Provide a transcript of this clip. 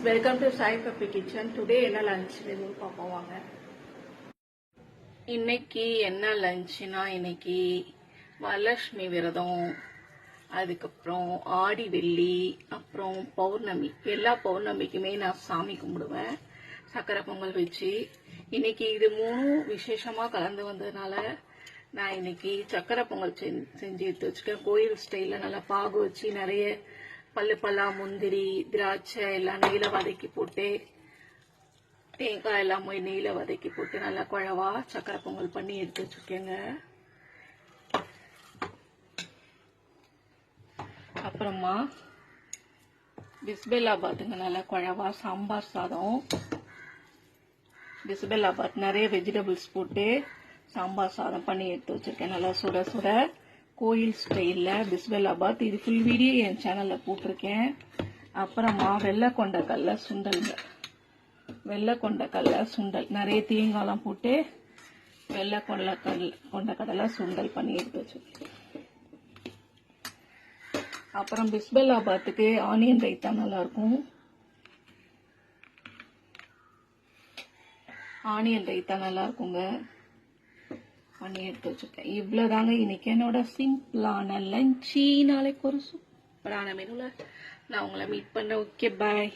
Welcome to Sai puppy kitchen. Today என்ன lunch menu பார்ப்போம் வாங்க. இன்னைக்கு என்ன லஞ்சுனா, இன்னைக்கு வரலட்சுமி விரதம், அதுக்கப்புறம் ஆடி வெள்ளி, அப்புறம் பௌர்ணமி. எல்லா பௌர்ணமிக்குமே நான் சாமி கும்பிடுவேன் சக்கரை பொங்கல் வச்சு. இன்னைக்கு இது மூணும் விசேஷமா கலந்து வந்ததுனால நான் இன்னைக்கு சக்கரை பொங்கல் செஞ்சு எடுத்து வச்சுக்கேன். கோயில் ஸ்டைல நல்லா பாகு வச்சு நிறைய பல்லு பல்லா முந்திரி திராட்சை எல்லாம் நெய்ல வதக்கி போட்டு, தேங்காய் எல்லாம் நெய்ல வதக்கி போட்டு நல்லா குழவா சக்கரை பொங்கல் பண்ணி எடுத்து வச்சுக்கோங்க. அப்புறமா பிஸ்பெல்லாபாத்துங்க நல்லா குழவா சாம்பார் சாதம். பிஸ்பெல்லாபாத் நிறைய வெஜிடபிள்ஸ் போட்டு சாம்பார் சாதம் பண்ணி எடுத்து வச்சிருக்கேன். நல்லா சுட சுட கோயில் ஸ்டைல்ல பிஸ்பெல்லாபாத். இது ஃபுல் வீடியோ என் சேனல்ல போட்டிருக்கேன். அப்புறமா வெள்ளை கொண்டக்கடலை சுண்டல்ங்க. வெள்ளை கொண்டக்கடலை சுண்டல் நிறைய தேங்காய்லாம் போட்டு வெள்ளை கொண்டக்கடலை சுண்டல் பண்ணி எடுத்து வச்சிருக்கேன். அப்புறம் பிஸ்பெல்லாபாத்துக்கு ஆனியன் ரைத்தா நல்லா இருக்கும். ஆனியன் ரைத்தா நல்லா இருக்குங்க, பண்ணி எடுத்து வச்சிருக்கேன். இவ்வளவுதாங்க இன்னைக்கு என்னோட சிம்பிளான லஞ்ச். நாளைக்கு ஒரு சூப்பரான மெனுல நான் உங்களை மீட் பண்ண. ஓகே, பாய்.